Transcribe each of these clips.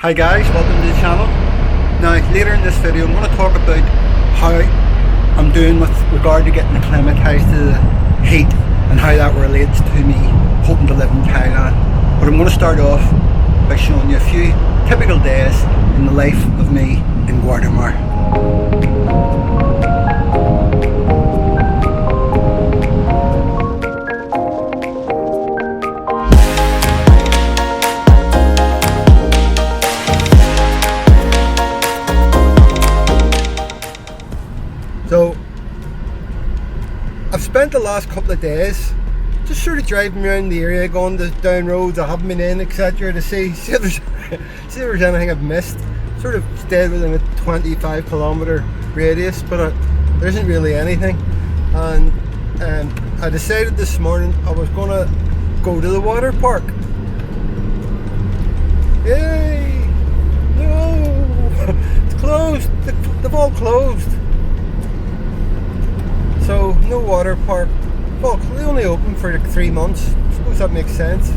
Hi guys, welcome to the channel. Now later in this video I'm going to talk about how I'm doing with regard to getting acclimatised to the heat and how that relates to me hoping to live in Thailand. But I'm going to start off by showing you a few typical days in the life of me in Guardamar. So, I've spent the last couple of days just sort of driving around the area, going down roads I haven't been in, etc. to see if there's anything I've missed. Sort of stayed within a 25 kilometre radius, but there isn't really anything. And I decided this morning I was going to go to the water park. Yay! No! It's closed! They've all closed. So, no water park. Well, they only open for like 3 months. I suppose that makes sense.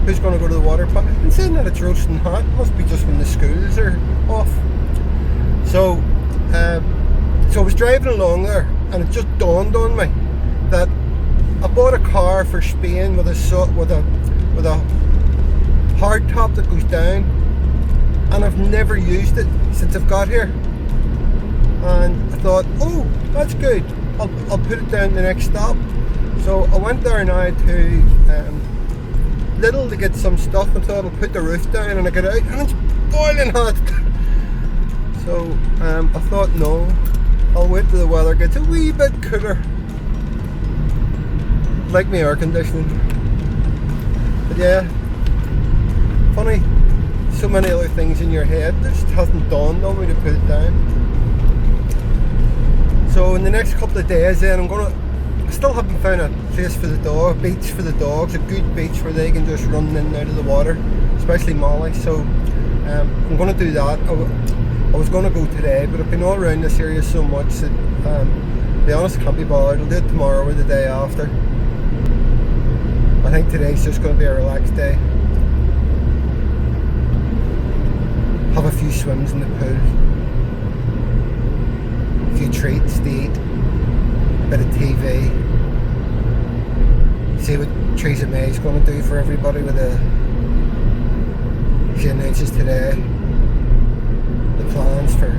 Who's going to go to the water park? And saying that it's roasting hot, must be just when the schools are off. So I was driving along there, and it just dawned on me that I bought a car for Spain with a hard top that goes down, and I've never used it since I've got here. And I thought, oh, that's good. I'll put it down the next stop. So I went there now to Little to get some stuff, and thought I'll put the roof down, and I get out and it's boiling hot. So I thought, no, I'll wait till the weather gets a wee bit cooler. Like my air conditioning. But yeah, funny, so many other things in your head, it just hasn't dawned on me to put it down. So in the next couple of days then I still haven't found a place for the dog, beach for the dogs, a good beach where they can just run in and out of the water, especially Molly. So I'm going to do that. I was going to go today, but I've been all around this area so much that to be honest I can't be bothered. I'll do it tomorrow or the day after. I think today's just going to be a relaxed day. Have a few swims in the pool. A few treats to eat, a bit of TV, see what Theresa May is going to do for everybody with she announces today the plans for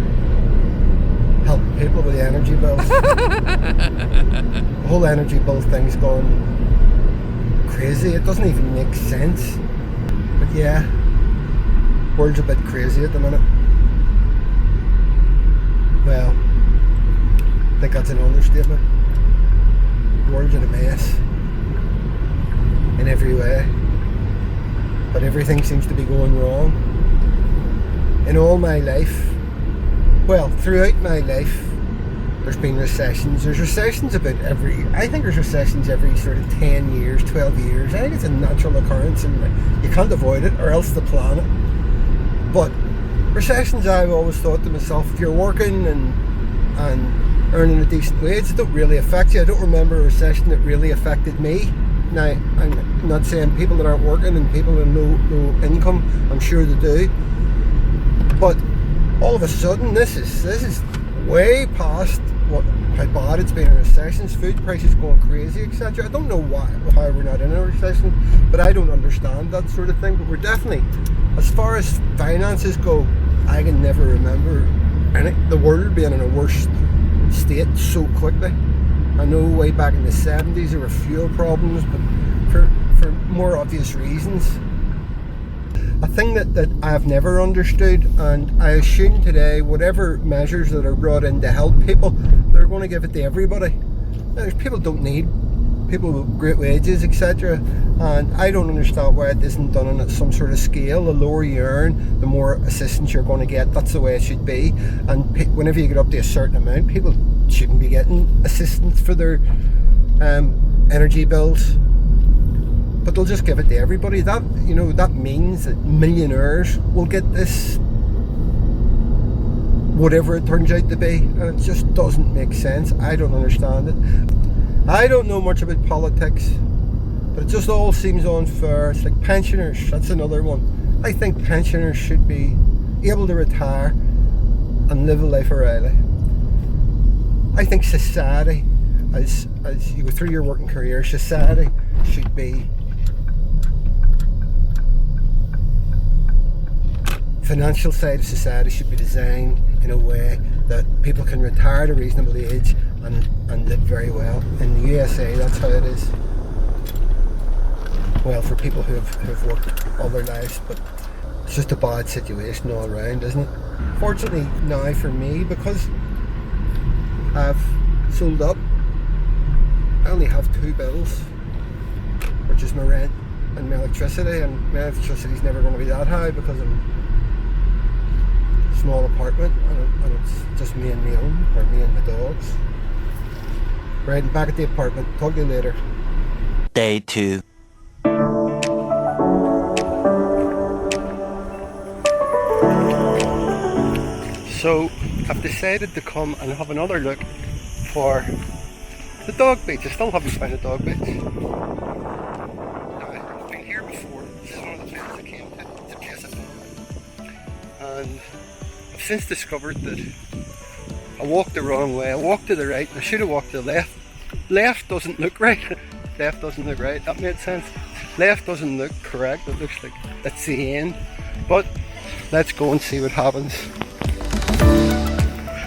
helping people with the energy bills. The whole energy bill thing's gone crazy, it doesn't even make sense. But yeah, the world's a bit crazy at the minute. Well, I think that's an understatement. The world's in a mess in every way, but everything seems to be going wrong. In all my life, well, throughout my life, there's been recessions. There's recessions I think there's recessions every sort of 10 years, 12 years. I think it's a natural occurrence and you can't avoid it, or else the planet. But recessions, I've always thought to myself, if you're working and earning a decent wage, it don't really affect you. I don't remember a recession that really affected me. Now, I'm not saying people that aren't working and people with no income, I'm sure they do. But all of a sudden, this is way past how bad it's been in recessions. Food prices going crazy, etc. I don't know how we're not in a recession, but I don't understand that sort of thing. But we're definitely, as far as finances go, I can never remember the world being in a worse state so quickly. I know way back in the 70s there were fuel problems, but for more obvious reasons. A thing that I've never understood, and I assume today whatever measures that are brought in to help people, they're going to give it to everybody. Now, people don't need people with great wages, etc. And I don't understand why it isn't done on some sort of scale. The lower you earn, the more assistance you're going to get. That's the way it should be. And whenever you get up to a certain amount, people shouldn't be getting assistance for their energy bills. But they'll just give it to everybody. That means that millionaires will get this, whatever it turns out to be, and it just doesn't make sense. I don't understand it. I don't know much about politics, but it just all seems unfair. It's like pensioners, that's another one. I think pensioners should be able to retire and live a life of Riley. I think society, as you go through your working career, society should be, financial side of society should be designed in a way that people can retire at a reasonable age and live very well. In the USA, that's how it is. Well, for people who have worked all their lives, but it's just a bad situation all around, isn't it? Fortunately now for me, because I've sold up, I only have 2 bills, which is my rent and my electricity, and my electricity's never going to be that high because I'm small apartment and it's just me and my own, or me and my dogs. Right, and back at the apartment. Talk to you later. Day 2. So I've decided to come and have another look for the dog beach. I still haven't found a dog beach. Now, I've been here before. This is one of the places I came to. It's a place I found. And I've since discovered that I walked the wrong way. I walked to the right and I should have walked to the left. Left doesn't look right. Left doesn't look right. That made sense. Left doesn't look correct. It looks like it's the end. But let's go and see what happens.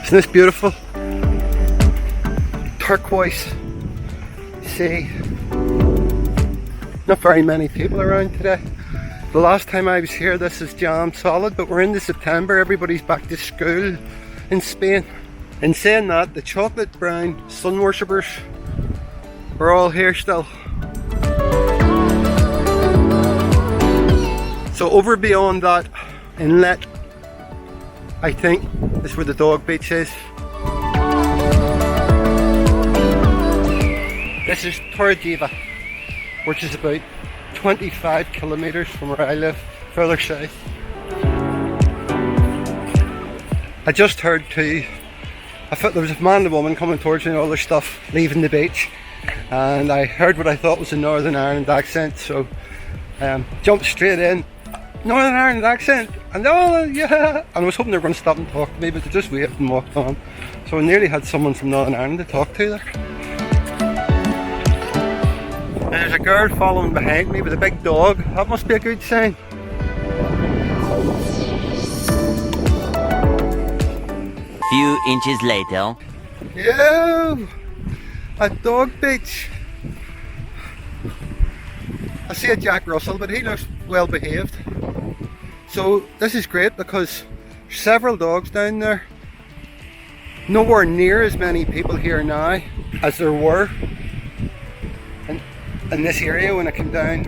Isn't this beautiful? Turquoise sea. Not very many people around today. The last time I was here, this is jam solid, but we're into September. Everybody's back to school in Spain. In saying that, the chocolate brown sun worshippers are all here still. So over beyond that inlet, I think, is where the dog beach is. This is Torrevieja, which is about 25 kilometres from where I live, further south. I just heard too, I thought there was a man and a woman coming towards me and all their stuff, leaving the beach, and I heard what I thought was a Northern Ireland accent, so jumped straight in. Northern Ireland accent, and oh yeah, and I was hoping they were going to stop and talk to me, but they just waved and walked on. So I nearly had someone from Northern Ireland to talk to there. And there's a girl following behind me with a big dog. That must be a good sign. Few inches later. Yeah, a dog beach. I see a Jack Russell, but he looks well behaved. So this is great because there's several dogs down there. Nowhere near as many people here now as there were in this area when I came down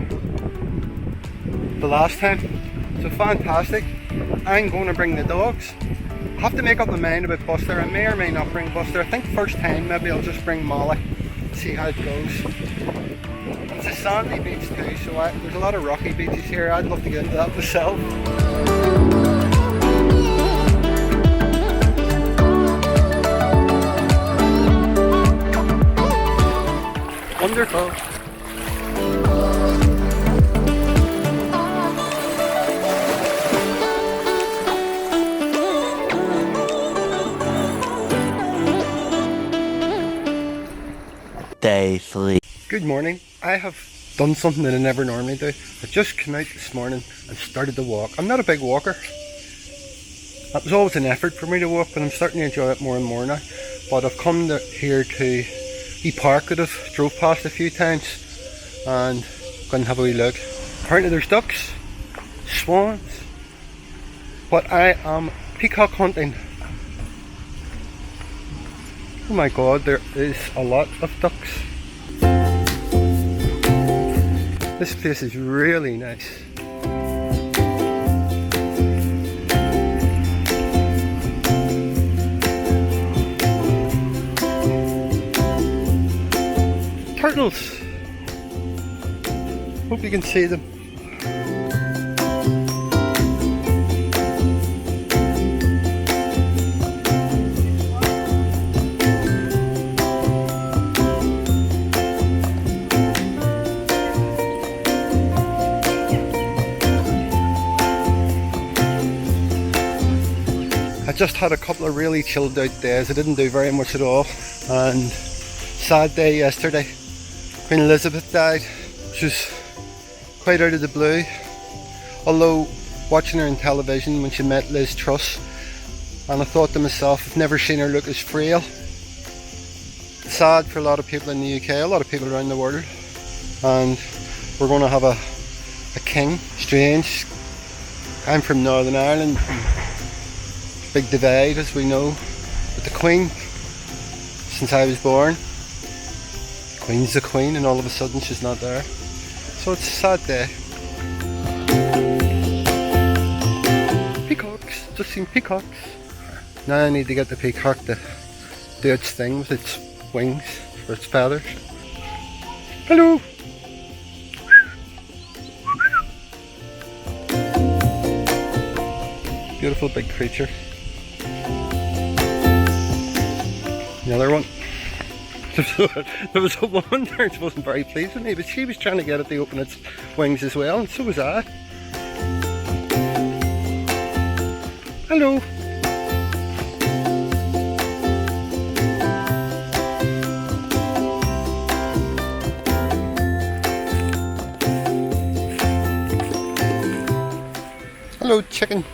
the last time. So fantastic. I'm going to bring the dogs. I have to make up my mind about Buster. I may or may not bring Buster. I think first time maybe I'll just bring Molly. See how it goes. It's a sandy beach too, so there's a lot of rocky beaches here. I'd love to get into that myself. Wonderful. Day 3. Good morning. I have done something that I never normally do. I just came out this morning and started to walk. I'm not a big walker. That was always an effort for me to walk, but I'm starting to enjoy it more and more now. But I've come here to the park that I've drove past a few times and going to have a wee look. Apparently there's ducks, swans, but I am peacock hunting. Oh my god, there is a lot of ducks. This place is really nice. Turtles! Hope you can see them. I just had a couple of really chilled out days. I didn't do very much at all, and sad day yesterday. Queen Elizabeth died, which was quite out of the blue. Although watching her on television when she met Liz Truss, and I thought to myself, I've never seen her look as frail. Sad for a lot of people in the UK, a lot of people around the world, and we're going to have a king. Strange. I'm from Northern Ireland. Big divide, as we know, with the Queen. Since I was born, the Queen's the Queen, and all of a sudden she's not there. So it's a sad day. Peacocks, just seen peacocks. Now I need to get the peacock to do its thing with its wings or its feathers. Hello! Beautiful big creature. The other one. There was a woman there who wasn't very pleased with me, but she was trying to get it to open its wings as well, and so was I. Hello. Hello, chicken.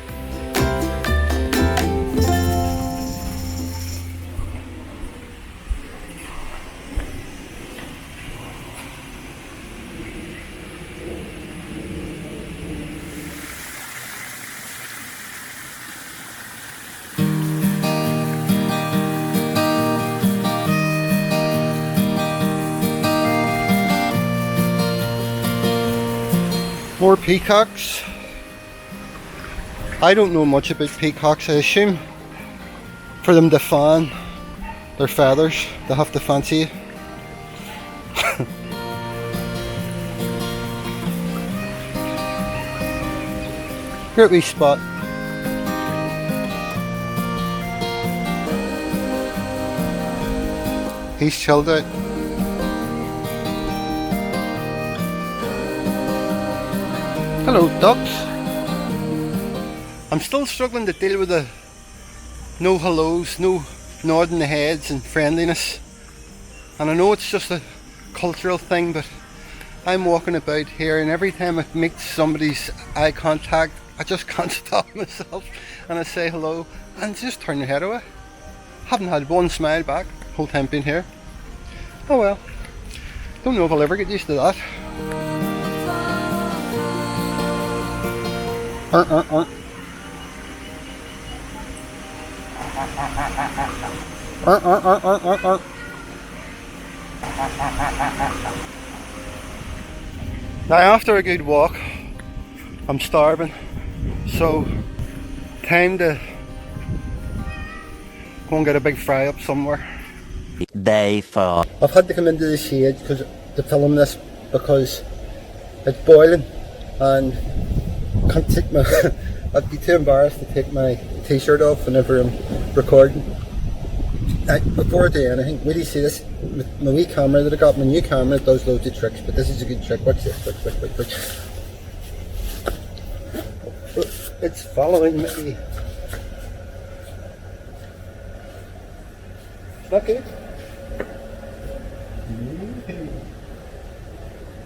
More peacocks. I don't know much about peacocks. I assume for them to fan their feathers, they have to fancy you. Great wee spot. He's chilled out. Hello, ducks. I'm still struggling to deal with the no hellos, no nodding the heads and friendliness. And I know it's just a cultural thing, but I'm walking about here and every time I make somebody's eye contact, I just can't stop myself and I say hello and just turn your head away. Haven't had one smile back the whole time being here. Oh well. Don't know if I'll ever get used to that. Now after a good walk, I'm starving, so time to go and get a big fry up somewhere. Day 4. I've had to come into the shade to film this because it's boiling and can't take my I'd be too embarrassed to take my t-shirt off whenever I'm recording. Before I do anything, will you see this? With my wee camera that I got, my new camera, it does loads of tricks, but this is a good trick. Watch this, look. It's following me. Is that good?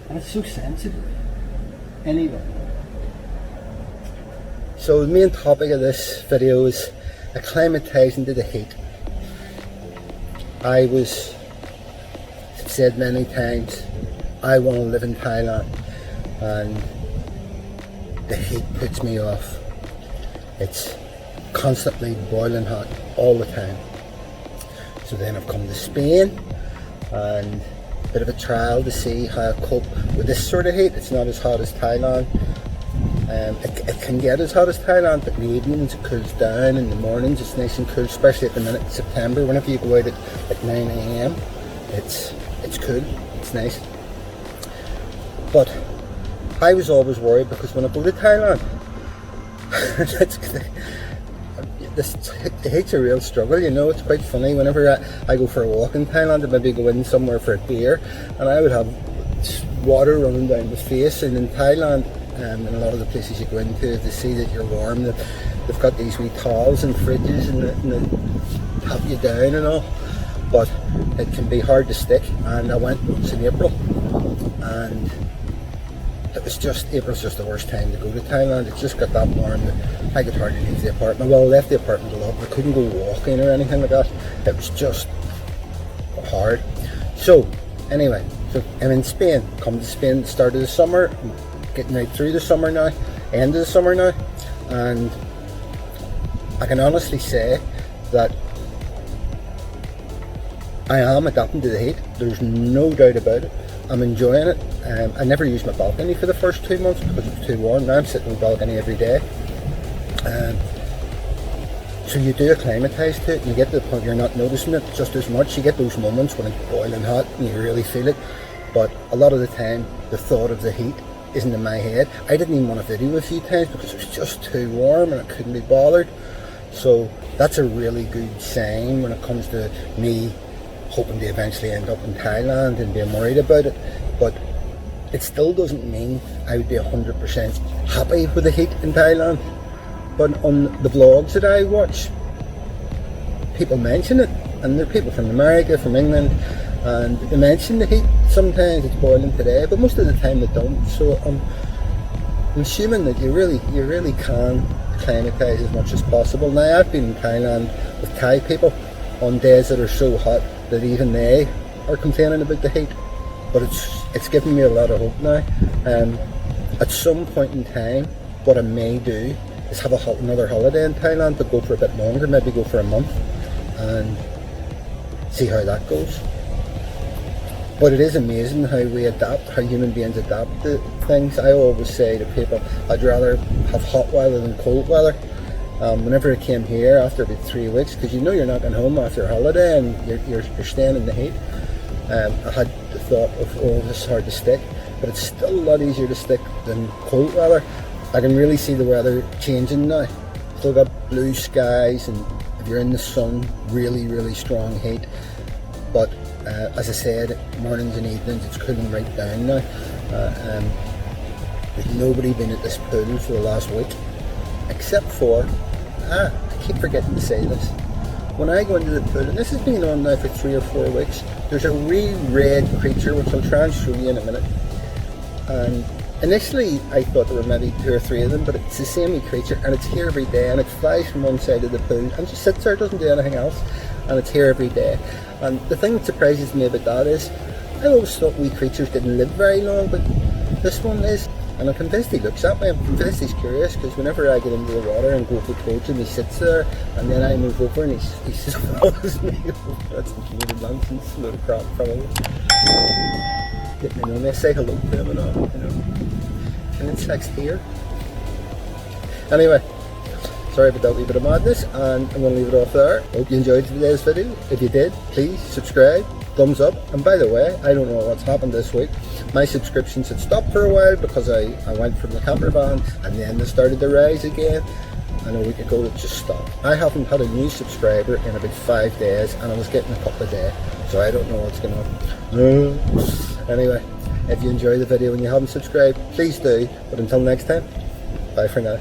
And it's so sensitive. Anyway. So the main topic of this video is acclimatising to the heat. I've said many times, I want to live in Thailand, and the heat puts me off. It's constantly boiling hot all the time. So then I've come to Spain, and a bit of a trial to see how I cope with this sort of heat. It's not as hot as Thailand. It can get as hot as Thailand, but in the evenings it cools down. In the mornings it's nice and cool, especially at the minute, September, whenever you go out at 9 AM, it's cool, it's nice. But I was always worried because when I go to Thailand, the heat's a real struggle, you know. It's quite funny. Whenever I go for a walk in Thailand, I'd maybe go in somewhere for a beer, and I would have water running down my face. And in Thailand, and a lot of the places you go into, to see that you're warm, they've got these wee towels and fridges and they tap you down and all, but it can be hard to stick. And I went once in April, and April's just the worst time to go to Thailand. It just got that warm that I could hardly leave the apartment. Well, I left the apartment a lot, but I couldn't go walking or anything like that. It was just hard. So anyway, so I'm in Spain. Come to Spain at the start of the summer. I'm getting right through the summer now, end of the summer now, and I can honestly say that I am adapting to the heat. There's no doubt about it. I'm enjoying it. I never used my balcony for the first 2 months because it was too warm. Now I'm sitting on the balcony every day. So you do acclimatise to it, and you get to the point you're not noticing it just as much. You get those moments when it's boiling hot and you really feel it, but a lot of the time the thought of the heat isn't in my head. I didn't even want to video a few times because it was just too warm and I couldn't be bothered. So that's a really good sign when it comes to me hoping to eventually end up in Thailand and being worried about it. But it still doesn't mean I would be 100% happy with the heat in Thailand. But on the vlogs that I watch, people mention it, and there are people from America, from England, and they mention the heat. Sometimes it's boiling today, but most of the time they don't. So I'm assuming that you really can acclimatise as much as possible. Now I've been in Thailand with Thai people on days that are so hot that even they are complaining about the heat, but it's given me a lot of hope now. At some point in time, what I may do is have another holiday in Thailand, but go for a bit longer, maybe go for a month and see how that goes. But it is amazing how we adapt, how human beings adapt to things. I always say to people, I'd rather have hot weather than cold weather. Whenever I came here after about 3 weeks, because you know you're not going home after a holiday and you're staying in the heat, I had the thought of, oh, this is hard to stick, but it's still a lot easier to stick than cold weather. I can really see the weather changing now. Still got blue skies, and if you're in the sun, really strong heat. But as I said, mornings and evenings it's cooling right down now. There's nobody been at this pool for the last week, except for, I keep forgetting to say this. When I go into the pool, and this has been on now for 3 or 4 weeks, there's a wee red creature, which I'll try and show you in a minute. And initially I thought there were maybe 2 or 3 of them, but it's the same wee creature, and it's here every day, and it flies from one side of the pool and just sits there, doesn't do anything else, and it's here every day. And the thing that surprises me about that is, I always thought wee creatures didn't live very long, but this one is. And I'm convinced he looks at me, I'm convinced he's curious, because whenever I get into the water and go towards him, he sits there, and then I move over and he just follows me over. That's a load of nonsense, a load of crap probably. Get me on, I say hello to him and all, you know. And insects here. Anyway, sorry about that wee bit of madness, and I'm going to leave it off there. Hope you enjoyed today's video. If you did, please subscribe, thumbs up, and by the way, I don't know what's happened this week. My subscriptions had stopped for a while because I went from the camper van, and then they started to rise again, and a week ago it just stopped. I haven't had a new subscriber in about 5 days, and I was getting a couple a day, so I don't know what's going on. Anyway, if you enjoyed the video and you haven't subscribed, please do, but until next time, bye for now.